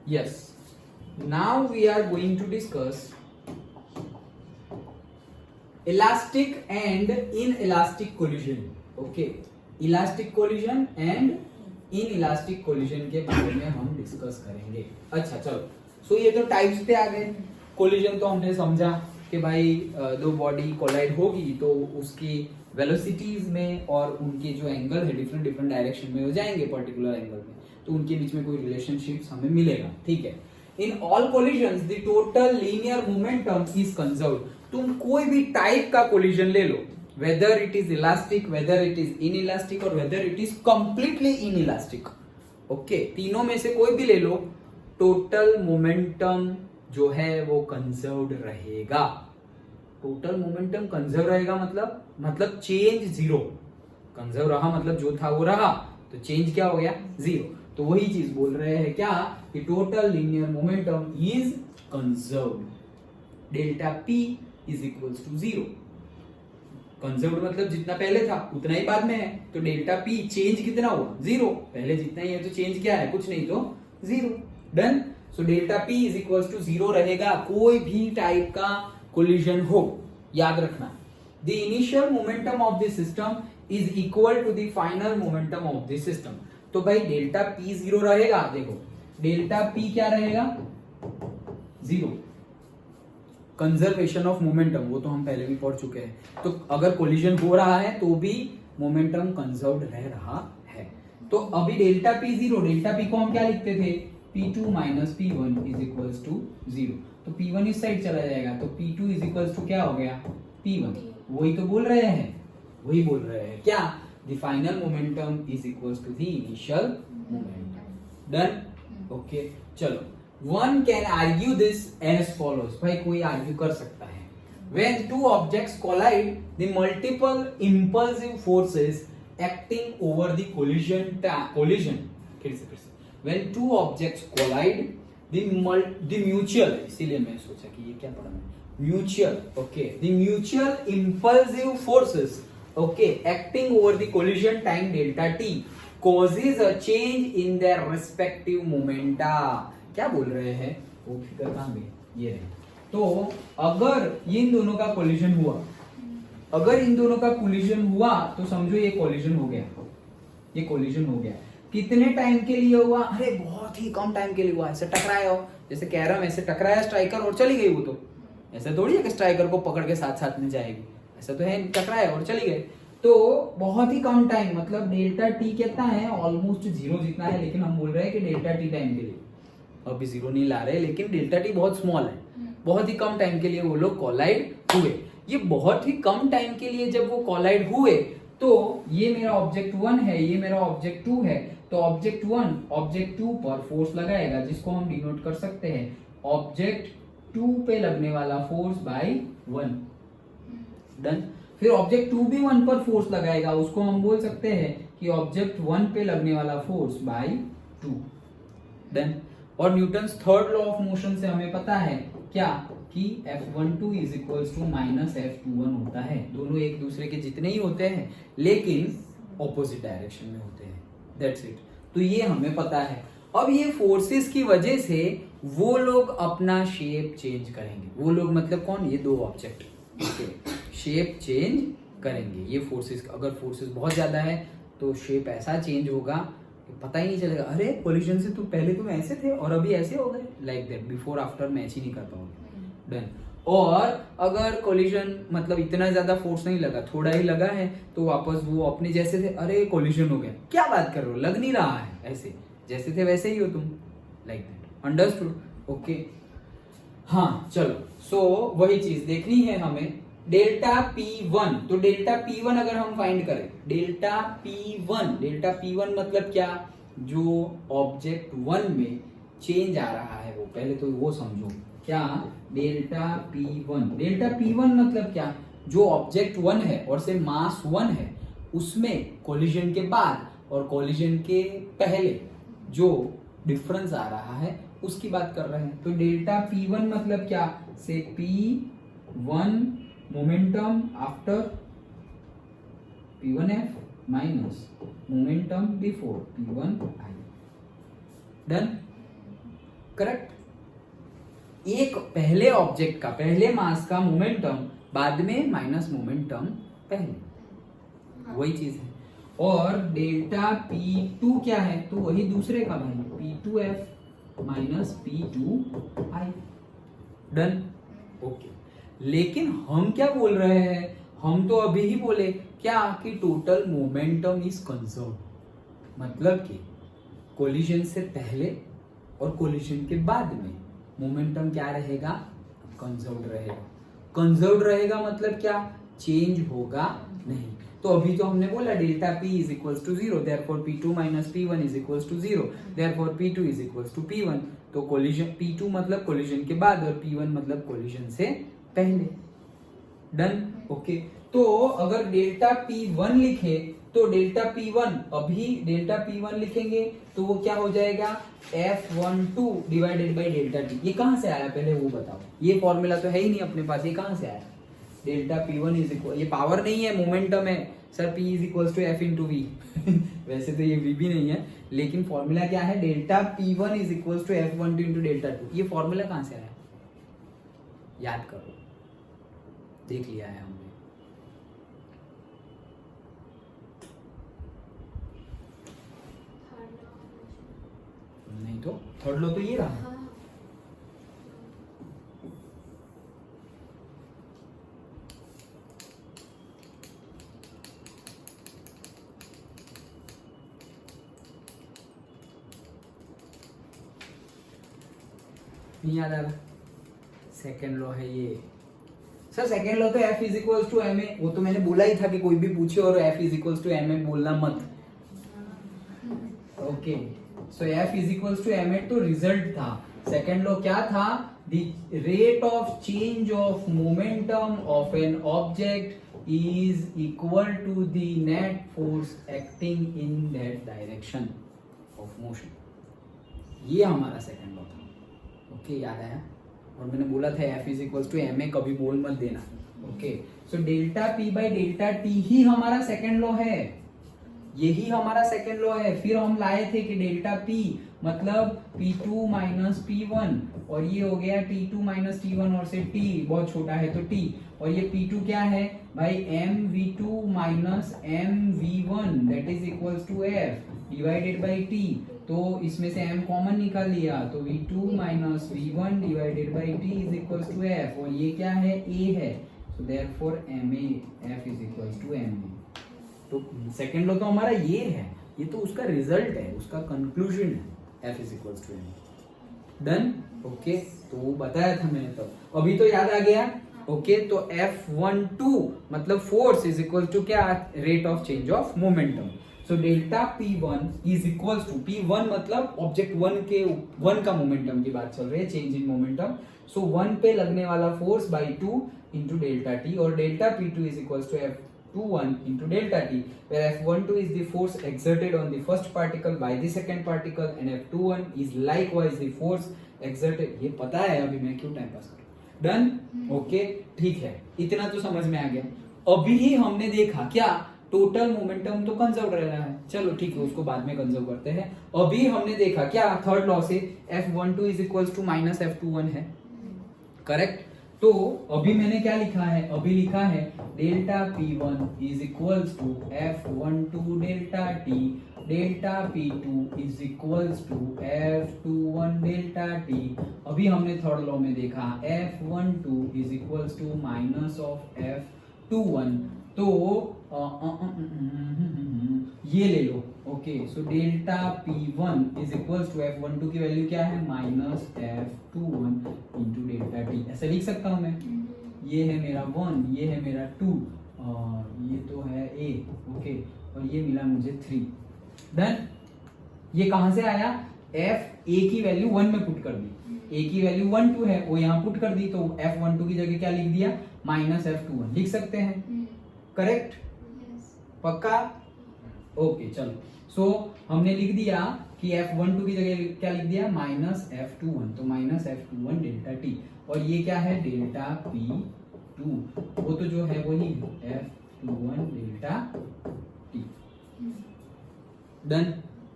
Yes. Now we are going to discuss elastic and inelastic collision. Okay. Elastic collision and inelastic collision के बारे में हम discuss करेंगे. अच्छा चलो. सो ये तो टाइप्स पे आ गए. कोलिजन तो हमने समझा कि भाई दो बॉडी कोलाइड होगी तो उसकी वेलोसिटीज में और उनके जो एंगल है डिफरेंट डिफरेंट डायरेक्शन में हो जाएंगे पर्टिकुलर एंगल में, तो उनके बीच में कोई रिलेशनशिप हमें मिलेगा. ठीक है. In all collisions the total linear momentum is conserved. तुम कोई भी टाइप का कोलिजन ले लो, whether it is elastic, whether it is inelastic और whether it is completely inelastic. Okay, तीनों में से कोई भी ले लो, टोटल मोमेंटम जो है वो कंजर्व्ड रहेगा. टोटल मोमेंटम कंजर्व रहेगा मतलब चेंज जीरो. कंजर्व रहा मतलब जो था वो रहा, तो चेंज क्या हो गया? जीरो. तो वही चीज बोल रहे हैं क्या कि total linear momentum is conserved. Delta p is equals to zero. Conserved मतलब जितना पहले था उतना ही बाद में है, तो डेल्टा पी चेंज कितना हुआ? जीरो. पहले जितना ही है तो चेंज क्या है? कुछ नहीं, तो zero. Done. So delta p is equals to zero रहेगा कोई भी टाइप का कोलिजन हो. याद रखना, the initial momentum of the system is equal to the final momentum of the system. तो भाई डेल्टा पी जीरो रहेगा. देखो डेल्टा पी क्या रहेगा? जीरो. कंजर्वेशन ऑफ मोमेंटम वो तो हम पहले भी पढ़ चुके हैं. तो अगर कोलिजन हो रहा है तो भी मोमेंटम कंजर्व्ड रह रहा है. तो अभी delta p zero, delta p को हम क्या लिखते थे? P2 minus P1 is equals to zero. तो P1 इस साइड चला जाएगा, तो P2 इज इक्वल्स टू क्या हो गया? P1. वही तो बोल रहे हैं, वही बोल रहे हैं क्या? The final momentum is equals to the initial momentum. Done. Okay चलो. One can argue this as follows. भाई कोई आर्ग्यू कर सकता है. When two objects collide the multiple impulsive forces acting over the collision. फिर से when two objects collide the mutual, इसीलिए मैं सोचा कि ये क्या पढ़ा है, mutual. okay, the mutual impulsive forces okay acting over the collision time delta t causes a change in their respective momenta. क्या बोल रहे हैं? वो फिगर कहाँ गई? ये रहे. तो अगर इन दोनों का कोलिजन हुआ, अगर इन दोनों का कोलिजन हुआ तो समझो ये कोलिजन हो गया. ये कोलिजन हो गया. कितने टाइम के लिए हुआ? अरे बहुत ही कम टाइम के लिए हुआ. ऐसे टकराया हो, जैसे कैरम ऐसे टकराया स्ट्राइकर और चली गई. वो तो ऐसा थोड़ी है कि स्ट्राइकर को पकड़ के साथ साथ में जाएगी. ऐसा तो है, टकराया और चली गई. तो बहुत ही कम टाइम, मतलब डेल्टा टी कितना है? ऑलमोस्ट जीरो जितना है, लेकिन हम बोल रहे हैं कि डेल्टा टी टाइम के लिए. अभी जीरो नहीं ला रहे, लेकिन डेल्टा टी बहुत स्मॉल है. बहुत ही कम टाइम के लिए वो लोग कोलाइड हुए. ये बहुत ही कम टाइम के लिए जब वो कोलाइड हुए, तो ये मेरा ऑब्जेक्ट 1 है, ये मेरा ऑब्जेक्ट 2 है. तो ऑब्जेक्ट 1 ऑब्जेक्ट 2 पर फोर्स लगाएगा, जिसको हम डिनोट कर सकते हैं ऑब्जेक्ट 2 पे लगने वाला फोर्स बाय 1. डन. फिर ऑब्जेक्ट 2 भी 1 पर फोर्स लगाएगा, उसको हम बोल सकते हैं कि ऑब्जेक्ट 1 पे लगने वाला फोर्स बाय 2. डन. और Newton's third law of motion से हमें पता है क्या कि F12 is equals to minus F21 होता है. दोनों एक दूसरे के जितने ही होते हैं, लेकिन ऑपोजिट डायरेक्शन में होते हैं. That's it. तो ये हमें पता है. अब ये फोर्सेस की वजह से वो लोग अपना शेप चेंज करेंगे. वो लोग मतलब कौन? ये दो ऑब्जेक्ट शेप चेंज करेंगे. ये फोर्सेस, अगर फोर्सेस बहुत ज्यादा है तो शेप ऐसा चेंज होगा कि पता ही नहीं चलेगा. अरे कोलिजन से तो पहले तुम ऐसे थे और अभी ऐसे हो गए. Like that, before after match ही नहीं कर पाओगे. डन. और अगर कोलिजन मतलब इतना ज्यादा फोर्स नहीं लगा, थोड़ा ही लगा है, तो वापस वो अपने जैसे थे. अरे कोलिजन हो गया, क्या बात कर रहे हो, लग नहीं रहा है, ऐसे जैसे थे वैसे ही हो तुम. Like that. अंडरस्टूड? ओके. हाँ चलो. सो वही चीज देखनी है हमें. डेल्टा P1, तो डेल्टा P1 अगर हम फाइंड करें, डेल्टा P1 मतलब क्या? जो ऑब्जेक्ट 1 में चेंज आ रहा है, वो पहले तो वो समझो. क्या? डेल्टा P1 मतलब क्या? जो ऑब्जेक्ट 1 है और से मास 1 है, उसमें कोलिजन के बाद और कोलिजन के पहले जो डिफरेंस आ रहा है उसकी बात कर रहे हैं. तो डेल्टा P1 मतलब क्या? से P1 momentum after P1F minus momentum before P1I. Done. Correct. एक पहले ऑब्जेक्ट का, पहले मास का मोमेंटम बाद में माइनस मोमेंटम पहले, वही चीज है। और डेल्टा P2 क्या है, तो वही दूसरे का भाई P2F minus P2I। Done, okay. लेकिन हम क्या बोल रहे हैं, हम तो अभी ही बोले क्या कि टोटल मोमेंटम इज कंजर्व्ड, मतलब कि कोलिजन से पहले और कोलिजन के बाद में मोमेंटम क्या रहेगा, कंजर्व्ड रहेगा। कंजर्व्ड रहेगा मतलब क्या, चेंज होगा नहीं। तो अभी तो हमने बोला delta P is equals to 0, therefore P2 minus P1 is equals to 0, therefore P2 is equals to P1। तो कोलिजन P2 मतलब कोलिजन के बाद और P1 मतलब कोलिजन से पहले। Done, okay. तो अगर डेल्टा P1 लिखे तो डेल्टा P1, अभी डेल्टा P1 लिखेंगे तो वो क्या हो जाएगा, F12 divided by delta T। ये कहां से आया पहले वो बताओ, ये फॉर्मूला तो है ही नहीं अपने पास, ये कहां से आया। डेल्टा P1 इज इक्वल, ये पावर नहीं है, मोमेंटम है sir, P is equal to F into V। वैसे तो ये V भी नहीं है, लेकिन फॉर्मूला क्या है, delta P1 is equal to F12 into delta 2। ये फॉर्मूला कहां से आया, याद करो, देख लिया है हमने। नहीं तो थर्ड लो तो ये रहा। नहीं याद आ रहा, सेकेंड लॉ है ये सर। सेकेंड लॉ तो F is equals to m a, वो तो मैंने बोला ही था कि कोई भी पूछे और F is equals to m a बोलना मत। Okay, so F is equals to m a तो रिजल्ट था। सेकेंड लॉ क्या था, the rate of change of momentum of an object is equal to the net force acting in that direction of motion. ये हमारा second law था। Okay, याद आया। और मैंने बोला था F is equals to m a, कभी बोल मत देना। Okay, so delta P by delta T ही हमारा सेकेंड लॉ है, यही हमारा सेकेंड लॉ है। फिर हम लाए थे कि डेल्टा P मतलब P2 माइनस P1, और ये हो गया T2 माइनस T1, और से T बहुत छोटा है तो T, और ये P2 क्या है भाई, MV2 minus MV1 that is equals to F divided by T। तो इसमें से M कॉमन निकाल लिया तो V2 minus V1 divided by T is equals to F, और ये क्या है, A है, so therefore MA F is equals to MA। तो सेकेंड लॉ तो हमारा ये है, ये तो उसका रिजल्ट है, उसका कंक्लूजन है, F is equals to MA। Done, okay. तो वो बताया था मैंने, तो अभी तो याद आ गया। ओके, तो F12 मतलब फोर्स इज इक्वल टू क्या, rate of change of momentum. So delta P1 is equal to, P1 मतलब ऑब्जेक्ट 1 का मोमेंटम की बात चल रही है, चेंज इन मोमेंटम। सो 1 पे लगने वाला force by 2 into delta T, और delta P2 is equal to F21 into delta T, where F12 is the force exerted on the first particle by the second particle and F21 is likewise the force exerted। ये पता है, अभी मैं क्यों time pass करूं। Done, okay, ठीक है, इतना तो समझ में आ गया। अभी ही हमने देखा क्या, टोटल मोमेंटम तो कंजर्व रह रहा है, चलो ठीक है, उसको बाद में कंजर्व करते हैं। अभी हमने देखा क्या, थर्ड लॉ से F12 is equal to minus F21 है, करेक्ट। तो अभी मैंने क्या लिखा है, अभी लिखा है delta P1 is equals to F12 delta T, delta P2 is equals to F21 delta T। अभी हमने थर्ड लॉ में देखा F12 is equals to minus of F21, तो ये ले लो। Okay, so delta P1 is equals to F12 की value क्या है, minus F21 into delta T। ऐसा लिख सकता हूं मैं, ये है मेरा 1, ये है मेरा 2, और ये तो है A। ओके, और ये मिला मुझे 3। डन, ये कहां से आया, F A की वैल्यू 1 में पुट कर दी, A की वैल्यू 1 2 है, वो यहाँ पुट कर दी, तो F12 की जगह क्या लिख दिया, माइनस F21 लिख सकते हैं, करेक्ट, पक्का। ओके, चलो, सो हमने लिख दिया कि F12 की जगह क्या लिख दिया, माइनस F21, तो माइनस F21 डेल्टा T, और ये क्या है, डेल्टा P2, वो तो जो है वही F21 delta T। Done,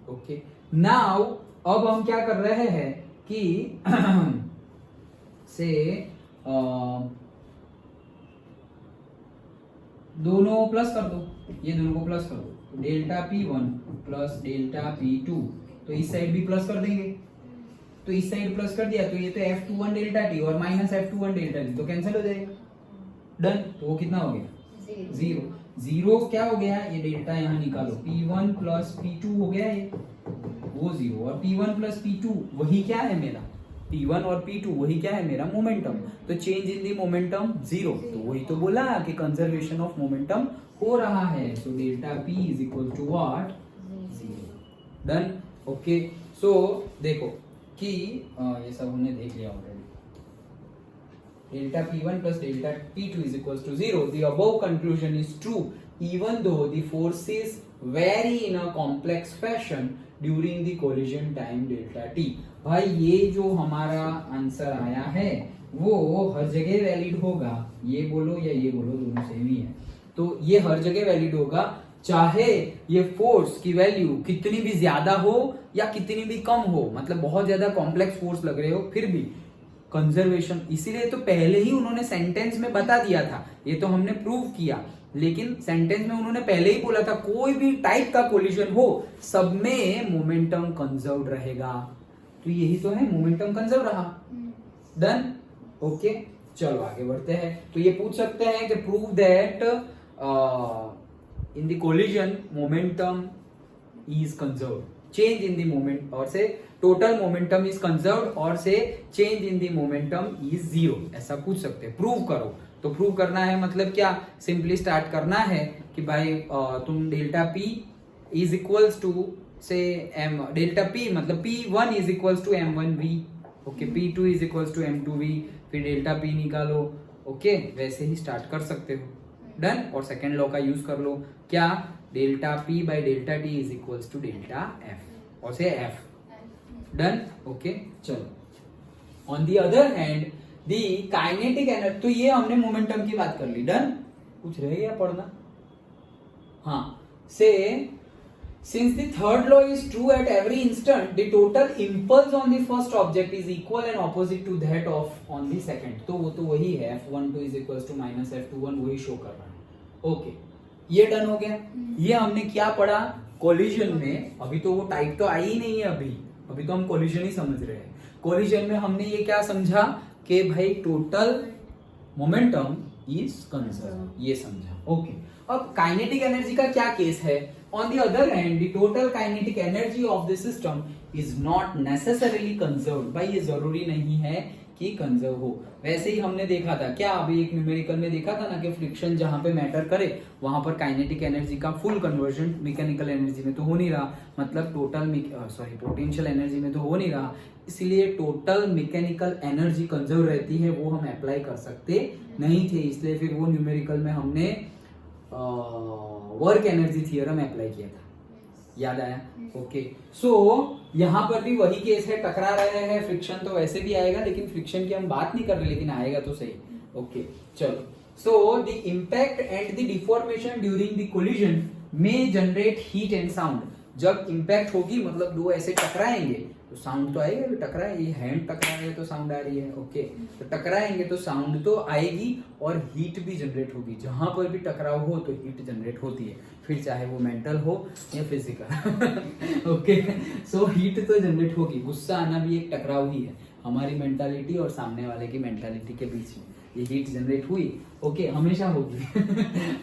okay. Now अब हम क्या कर रहे हैं, कि से दोनों प्लस कर दो, ये दोनों को प्लस कर दो, delta P1 plus delta P2, तो इस साइड भी प्लस कर देंगे, तो इस साइड प्लस कर दिया तो ये तो F21 डेल्टा T और माइनस F21 डेल्टा T, तो कैंसिल हो जाएगा, डन। तो वो कितना हो गया, जीरो। जीरो क्या हो गया, ये डेल्टा यहाँ निकालो, P1 प्लस P2 हो गया ये, वो जीरो, और P1 प्लस P2 वही क्या है मेरा, P1 और P2 वही क्या है मेरा मोमेंटम, तो change in the momentum zero, तो वही तो बोला कि कंजर्वेशन ऑफ मोमेंटम हो रहा है, so delta P is equal to what, zero, done. Okay, so देखो कि ये सब हमने देख लिया already, delta P1 plus delta P2 is equals to 0. The above conclusion is true even though the forces vary in a complex fashion during the collision time delta T. भाई ये जो हमारा आंसर आया है वो हर जगह वैलिड होगा, ये बोलो या ये बोलो दोनों सेम ही है, तो ये हर जगह वैलिड होगा, चाहे ये फोर्स की वैल्यू कितनी भी ज्यादा हो या कितनी भी कम हो, मतलब बहुत ज्यादा कॉम्प्लेक्स फोर्स लग रहे हो फिर भी कंजर्वेशन, इसीलिए तो पहले ही उन्होंने सेंटेंस में बता दिया था, ये तो हमने प्रूव किया, लेकिन सेंटेंस में उन्होंने पहले ही बोला था कोई भी टाइप का कोलिजन हो सब में मोमेंटम कंजर्व रहेगा, तो यही तो है, मोमेंटम कंजर्व रहा, डन। ओके, चलो आगे बढ़ते हैं। तो ये पूछ सकते हैं कि prove that in the collision momentum is conserve, change in the moment, और से टोटल मोमेंटम इज कंजर्व्ड, और से change in the momentum is zero, ऐसा पूछ सकते हैं। प्रूव करो, तो प्रूव करना है मतलब क्या, सिंपली स्टार्ट करना है कि भाई तुम delta P is equals to से m, डेल्टा P मतलब P1 is equals to M1V, okay, P2 is equals to M2V, फिर डेल्टा P निकालो, ओके, वैसे ही स्टार्ट कर सकते हो, डन। और सेकेंड लॉ का यूज कर लो, क्या, delta P by delta T is equals to delta F, और से F, डन। ओके, चलो on the other hand the kinetic energy, तो ये हमने मोमेंटम की बात कर ली, डन। कुछ रह गया पढ़ना, हाँ, से since the third law is true at every instant the total impulse on the first object is equal and opposite to that of on the second, तो वो तो वही है, F12 is equals to minus F21 वही show कर रहा है, okay, ये डन हो गया। ये हमने क्या पढ़ा कोलिजन में, अभी तो वो टाइप तो आई ही नहीं है, अभी तो हम कोलिजन ही समझ रहे हैं। कोलिजन में हमने ये क्या समझा कि भाई टोटल मोमेंटम इज कंजर्व, ये समझा, ओके। अब काइनेटिक एनर्जी का क्या केस है, on the other hand the total kinetic energy of the system is not necessarily conserved, भाई ये जरूरी नहीं है कि कंजर्व हो, वैसे ही हमने देखा था क्या, अभी एक न्यूमेरिकल में देखा था ना कि फ्रिक्शन जहां पे मैटर करे वहां पर काइनेटिक एनर्जी का फुल कन्वर्जन मैकेनिकल एनर्जी में तो हो नहीं रहा, मतलब टोटल पोटेंशियल एनर्जी में तो हो नहीं रहा, इसलिए टोटल मैकेनिकल एनर्जी कंजर्व रहती है, वो हम अप्लाई कर सकते नहीं थे, इसलिए फिर वो न्यूमेरिकल में हमने वर्क एनर्जी थियरम अप्लाई किया था, याद आया, ओके। सो यहाँ पर भी वही केस है, टकरा रहे हैं, फ्रिक्शन तो वैसे भी आएगा, लेकिन फ्रिक्शन की हम बात नहीं कर रहे, लेकिन आएगा तो सही, ओके, चलो। So the impact and the deformation during the collision में जनरेट हीट एंड साउंड, जब इम्पैक्ट होगी मतलब दो ऐसे टकराएंगे तो साउंड तो आएगा, टकराए, ये हैंड टकरा रहे तो साउंड आ रही है, ओके, तो टकराएंगे तो साउंड तो आएगी और हीट भी जनरेट होगी, जहां पर भी टकराव हो तो हीट जनरेट होती है, फिर चाहे वो मेंटल हो या फिजिकल, ओके। सो हीट तो जनरेट होगी, गुस्सा आना भी एक टकराव ही है, हमारी मेंटालिटी और सामने वाले की मेंटालिटी के बीच में ये हीट जनरेट हुई, ओके, हमेशा होगी।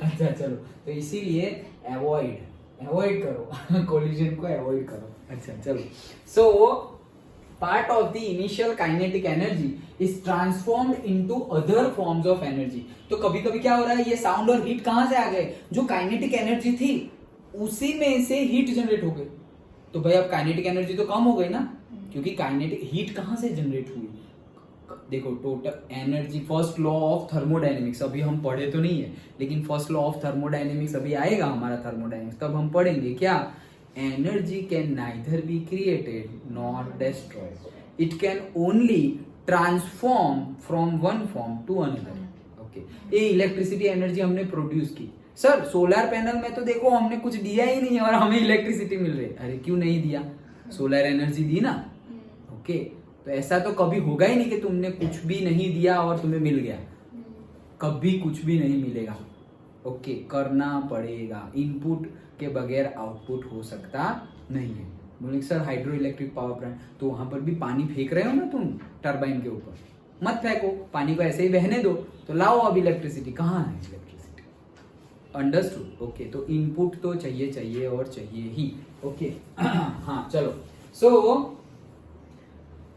अच्छा चलो, तो इसीलिए अवॉइड करो कोलिजन को, अवॉइड करो। अच्छा चलो, so part of the initial kinetic energy is transformed into other forms of energy, तो कभी कभी क्या हो रहा है, ये साउंड और हीट कहां से आ गए, जो काइनेटिक एनर्जी थी उसी में से हीट जनरेट हो गई, तो भाई अब काइनेटिक एनर्जी तो कम हो गई ना, क्योंकि काइनेटिक हीट कहां से जनरेट हुई, देखो total energy, first law of thermodynamics अभी हम पढ़े तो नहीं है, लेकिन फर्स्ट लॉ ऑफ थर्मोडायनेमिक्स अभी आएगा हमारा थर्मोडायनेमिक्स, तब हम पढ़ेंगे क्या, energy can neither be created nor destroyed, it can only transform from one form to another, okay. ये इलेक्ट्रिसिटी एनर्जी हमने प्रोड्यूस की, सर सोलर पैनल में तो देखो हमने कुछ दिया ही नहीं है और हमें इलेक्ट्रिसिटी मिल रही है, अरे क्यों नहीं दिया, सोलर एनर्जी दी ना, ओके, तो ऐसा तो कभी होगा ही नहीं कि तुमने कुछ भी नहीं दिया और तुम्हें मिल गया, कभी कुछ भी नहीं मिलेगा। ओके, करना पड़ेगा, इनपुट के बगैर आउटपुट हो सकता नहीं है। बोले sir hydro electric power plant, तो वहां पर भी पानी फेंक रहे हो ना तुम टरबाइन के ऊपर, मत फेंको, पानी को ऐसे ही बहने दो, तो लाओ अब इलेक्ट्रिसिटी, कहाँ है इलेक्ट्रिसिटी? अंडरस्टूड। ओके, तो इनपुट तो चाहिए चाहिए और चाहिए ही। ओके हाँ चलो, सो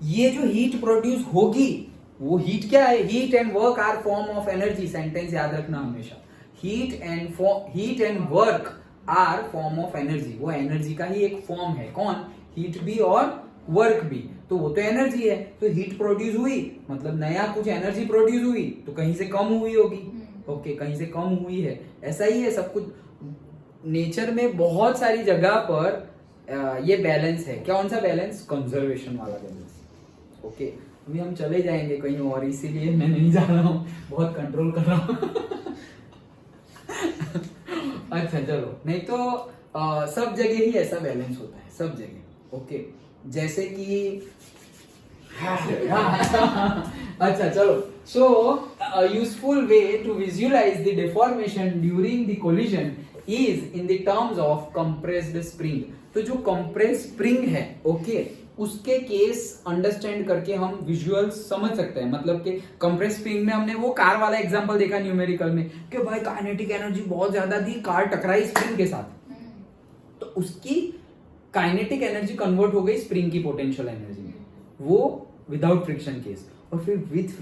ये जो हीट प्रोड्यूस होगी वो हीट क्या है? Heat and work are form of energy. Sentence याद रखना हमेशा, heat and work are form of energy. वो एनर्जी का ही एक फॉर्म है। कौन? हीट भी और वर्क भी, तो वो तो एनर्जी है। तो हीट प्रोड्यूस हुई मतलब नया कुछ एनर्जी प्रोड्यूस हुई, तो कहीं से कम हुई होगी। ओके, कहीं से कम हुई है। ऐसा ही है सब कुछ नेचर में, बहुत सारी जगह पर ये बैलेंस है। कौन सा बैलेंस? कंजर्वेशन वाला बैलेंस। ओके, अभी हम चले जाएंगे कहीं और, इसीलिए मैं नहीं जा रहा हूँ, बहुत कंट्रोल कर रहा हूँ अच्छा चलो, नहीं तो सब जगह ही ऐसा बैलेंस होता है, सब जगह। ओके, जैसे कि अच्छा चलो, so useful way to visualise the deformation during the collision is in the terms of compressed spring. तो जो कंप्रेस्ड स्प्रिंग है, ओके, उसके केस अंडरस्टैंड करके हम विजुअल्स समझ सकते हैं। मतलब कि कंप्रेस स्प्रिंग में हमने वो कार वाला एग्जांपल देखा न्यूमेरिकल में कि भाई काइनेटिक एनर्जी बहुत ज्यादा थी, कार टकराई स्प्रिंग के साथ, तो उसकी काइनेटिक एनर्जी कन्वर्ट हो गई स्प्रिंग की पोटेंशियल एनर्जी में, वो विदाउट फ्रिक्शन केस। और फिर विथ